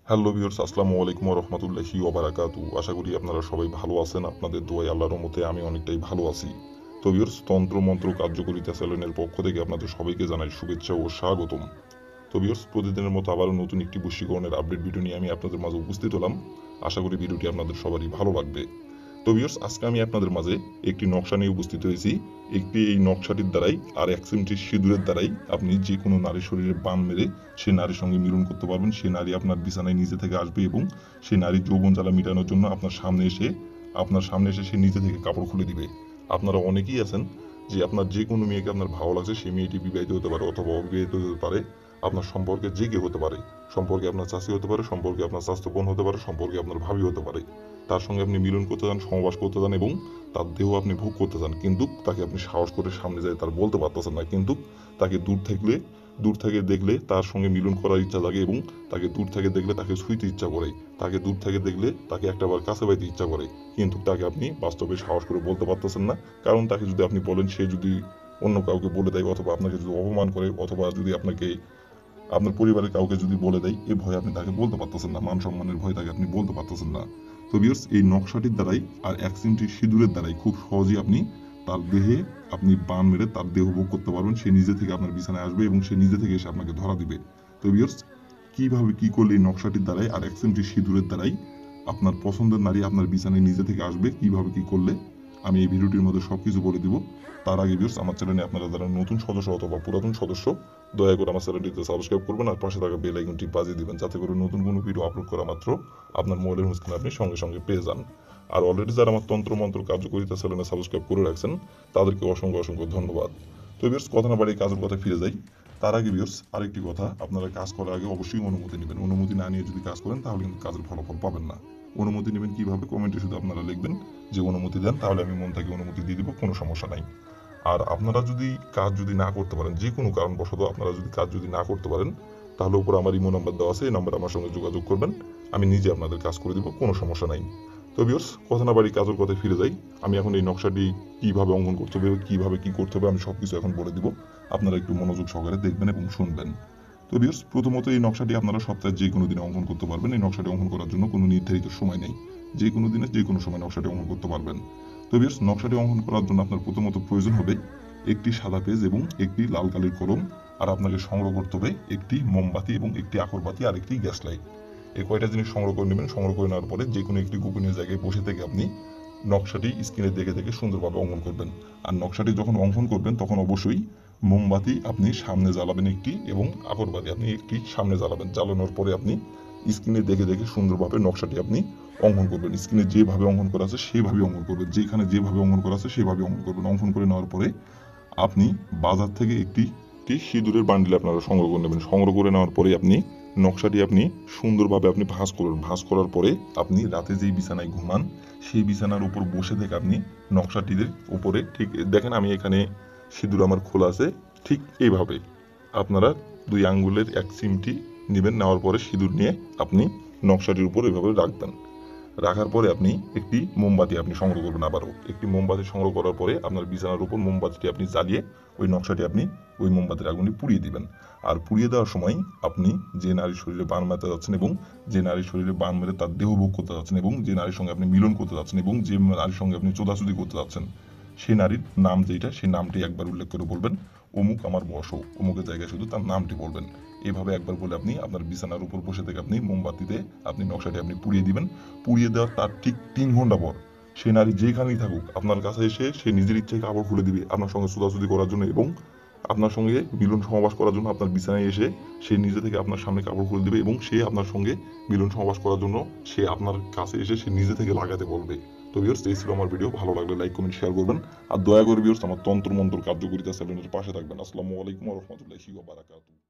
Hello viewers, আসসালামু আলাইকুম ওয়া রাহমাতুল্লাহি ওয়া বারাকাতুহু। আশা করি আপনারা সবাই ভালো আছেন। আপনাদের দোয়ায় আল্লাহর রহমতে আমি অনেকটাই ভালো আছি। তো ভিউয়ার্স, তন্ত্র মন্ত্র কার্যকরিতা চ্যানেলের পক্ষ থেকে আপনাদের সবাইকে জানাই শুভেচ্ছা ও স্বাগতম। তো ভিউয়ার্স, প্রতিদিনের মতো আবারও নতুন একটি বশীকরণের আপডেট ভিডিও নিয়ে আমি আপনাদের মাঝে উপস্থিত হলাম। আশা করি ভিডিওটি আপনাদের সবারই ভালো লাগবে। তো ভিউয়ার্স, আজকে আমি আপনাদের মাঝে একটি নকশা নিয়ে উপস্থিত হয়েছি। এই নকশাটির দ্বারাই আর 1 সেন্টি সিঁদুরের দ্বারাই আপনি যে কোনো নারীর শরীরে বান মেরে সে নারীর সঙ্গে মিলন করতে পারবেন। সে নারী আপনার বিছানায় নিজে থেকে আসবে এবং সেই নারীর যৌবন জ্বালা মেটানোর জন্য আপনার সামনে এসে সে নিজে থেকে কাপড় খুলে দিবে। আপনারা অনেকেই আছেন যে আপনার যে কোনো মেয়েকে আপনার ভালো লাগছে, সেই মেয়েটি বিবাহিত হতে পারে অথবা অবিবাহিত হতে পারে। আপনার সম্পর্কে যে কেউ হতে পারে, সম্পর্কে আপনার চাচি হতে পারে, সম্পর্কে আপনার চাচাতো বোন হতে পারে, সম্পর্কে আপনার ভাবি হতে পারে। তার সঙ্গে আপনি মিলন করতে চান, সহবাস করতে চান এবং তার দেহ আপনি ভোগ করতে চান, কিন্তু তাকে আপনি সাহস করে সামনে যায় তার বলতে পারতেছেন না। কিন্তু তাকে দূর থেকে দেখলে তার সঙ্গে মিলন করার ইচ্ছা জাগে এবং তাকে দূর থেকে দেখলে তাকে ছুঁইতে ইচ্ছা করে, তাকে দূর থেকে দেখলে তাকে একটাবার কাছে পাইতে ইচ্ছা করে, কিন্তু তাকে আপনি বাস্তবে সাহস করে বলতে পারতেছেন না। কারণ তাকে যদি আপনি বলেন, সে যদি অন্য কাউকে বলে দেয় অথবা আপনাকে যদি অপমান করে অথবা যদি আপনাকে আপনার পরিবারের কাউকে যদি বলে দেয়, এই ভয়ে আপনি তাকে বলতে পারতেছেন না, মান সম্মানের ভয়ে তাকে আপনি বলতে পারতেছেন না। তো ভিউয়ার্স, এই নকশাটির দ্বারাই আর 1 সেন্টি সিঁদুরের দ্বারাই খুব সহজেই আপনি তার দেহে আপনি বান মেরে তার দেহ ভোগ করতে পারবেন। সে নিজে থেকে আপনার বিছানায় আসবে এবং সে নিজে থেকে এসে আপনাকে ধরা দিবে। তো ভিউয়ার্স, কিভাবে কি করলে এই নকশাটির দ্বারাই আর 1 সেন্টি সিঁদুরের দ্বারাই আপনার পছন্দের নারী আপনার বিছানায় নিজে থেকে আসবে, কিভাবে কি করলে আমি এই ভিডিওটির মধ্যে সবকিছু বলে দিব। তার আগে ভিউয়ার্স, আমার চ্যানেলে আপনারা যারা নতুন সদস্য অথবা পুরাতন সদস্য, দয়া করে আমার চ্যানেলটিতে সাবস্ক্রাইব করবেন আর পাশে থাকা বেল আইকনটি বাজিয়ে দিবেন, যাতে করে নতুন কোনো ভিডিও আপলোড করা মাত্র আপনার মোবাইলের স্ক্রিনে আপনি সঙ্গে সঙ্গে পেয়ে যান। আর অলরেডি যারা আমার তন্ত্র মন্ত্র কার্যকরিতা চ্যানেলে সাবস্ক্রাইব করে রাখছেন, তাদেরকে অসংখ্য অসংখ্য ধন্যবাদ। তো ভিউয়ার্স, কথা না বাড়িয়ে কাজের কথা ফিরে যাই। তার আগে ভিউয়ার্স, আরেকটি কথা, আপনারা কাজ করার আগে অবশ্যই অনুমতি নেবেন। অনুমতি না নিয়ে যদি কাজ করেন তাহলে কিন্তু কাজের ফলাফল পাবেন না। অনুমতি নেবেন কিভাবে? কমেন্টে শুধু আপনারা লিখবেন যে অনুমতি দেন, তাহলে আমি মন থেকে অনুমতি দিয়ে দিব, কোনো সমস্যা নাই। আর আপনারা যদি কাজ না করতে পারেন, যে কোনো কারণবশত আপনারা যদি কাজ না করতে পারেন, তাহলে উপর আমার ইমো নাম্বার দেওয়া আছে, এই নাম্বারে আমার সঙ্গে যোগাযোগ করবেন। আমি নিজে আপনাদের কাজ করে দিব, কোনো সমস্যা নাই। তো ভিউয়ার্স, কথা না বাড়ি কাজের কথায় ফিরে যাই। আমি এখন এই নকশাটি কিভাবে অঙ্কন করতে হবে, কিভাবে কি করতে হবে, আমি সবকিছু এখন বলে দিব। আপনারা একটু মনোযোগ সহকারে দেখবেন এবং শুনবেন। তো ভিউয়ার্স, প্রথমত এই নকশাটি আপনারা সপ্তাহে যে কোনো দিনে অঙ্কন করতে পারবেন। এই নকশাটি অঙ্কন করার জন্য কোনো নির্ধারিত সময় নেই। যে কোনো দিনে যে কোনো সময় নকশাটি অঙ্কন করতে পারবেন। তো ভিউয়ার্স, নকশাটি অঙ্কন করার জন্য আপনার প্রথমত প্রয়োজন হবে একটি সাদা পেজ এবং একটি লাল কালির কলম। আর আপনাকে সংগ্রহ করতে হবে একটি মোমবাতি এবং একটি আকরবাতি আর একটি গ্যাস লাইট। এই কয়টা জিনিস সংগ্রহ করে নেবেন। সংগ্রহ করে নেওয়ার পরে যে কোনো একটি গোপনীয় জায়গায় বসে থেকে আপনি নকশাটি স্ক্রিনে দেখে দেখে সুন্দরভাবে অঙ্কন করবেন। আর নকশাটি যখন অঙ্কন করবেন তখন অবশ্যই মোমবাতি আপনি সামনে জ্বালাবেন একটি এবং আগরবাতি আপনি একটি সামনে জ্বালাবেন। জ্বালানোর পরে আপনি স্ক্রিনে দেখে দেখে সুন্দরভাবে নকশাটি আপনি অঙ্কন করবেন। স্ক্রিনে যেভাবে অঙ্কন করা আছে সেভাবে অঙ্কন করবেন, যেখানে যেভাবে অঙ্কন করা আছে সেভাবে অঙ্কন করবেন। অঙ্কন করে নেওয়ার পরে আপনি বাজার থেকে একটি সিঁদুরের বান্ডিল আপনারা সংগ্রহ করে নেবেন। সংগ্রহ করে নেওয়ার পরে আপনি নকশাটি আপনি সুন্দরভাবে আপনি ভাঁজ করবেন। ভাঁজ করার পরে আপনি রাতে যেই বিছানায় ঘুমান, সেই বিছানার উপর বসে থেকে আপনি নকশাটির উপরে, ঠিক দেখেন আমি এখানে সিঁদুর আমার খোলা আছে, ঠিক এইভাবে আপনারা 2 আঙ্গুলের 1 চিমটি নেবেন। নেওয়ার পরে সিঁদুর নিয়ে আপনি নকশাটির উপর এভাবে রাখবেন। রাখার পরে আপনি একটি মোমবাতি আপনি সংগ্রহ করবেন। আবারও একটি মোমবাতি সংগ্রহ করার পরে আপনার বিছানার উপর মোমবাতিটি আপনি জ্বালিয়ে ওই নকশাটি আপনি ওই মোমবাতির আগুনে পুড়িয়ে দিবেন। আর পুড়িয়ে দেওয়ার সময় আপনি যে নারীর শরীরে বান মারতে যাচ্ছেন এবং যে নারীর শরীরে বান মেরে তার দেহ ভোগ করতে যাচ্ছেন এবং যে নারীর সঙ্গে আপনি মিলন করতে যাচ্ছেন এবং যে নারীর সঙ্গে আপনি চোদাচুদি করতে যাচ্ছেন, সেই নারীর নাম যেটা, সেই নামটি একবার উল্লেখ করে বলবেন, অমুক আমার বসো, অমুকের জায়গায় শুধু তার নামটি বলবেন। এভাবে একবার বলে আপনি আপনার বিছানার উপর বসে থেকে আপনি মোমবাতিতে আপনি নকশাটি আপনি পুড়িয়ে দিবেন। পুড়িয়ে দেওয়ার তার ঠিক 3 ঘন্টা পর সে নারী যেখানেই থাকুক আপনার কাছে এসে সে নিজের ইচ্ছায় কাপড় খুলে দিবে আপনার সঙ্গে ছোটাছুটি করার জন্য এবং আপনার সঙ্গে মিলন সমাবাস করার জন্য আপনার বিছানায় এসে সে নিজে থেকে আপনার সামনে কাপড় খুলে দিবে এবং সে আপনার সঙ্গে মিলন সমাবাস করার জন্য সে আপনার কাছে এসে সে নিজে থেকে লাগাতে বলবে। তো ভিউয়ার্স, এই ছিল আমার ভিডিও। ভালো লাগলে লাইক কমেন্ট শেয়ার করবেন। আর দয়া করে ভিউয়ার্স, আমার তন্ত্র মন্ত্র কার্যকরিতা চ্যানেলের পাশে থাকবেন। আসসালামু আলাইকুম ওয়া রাহমাতুল্লাহি ওয়া বারাকাতুহু।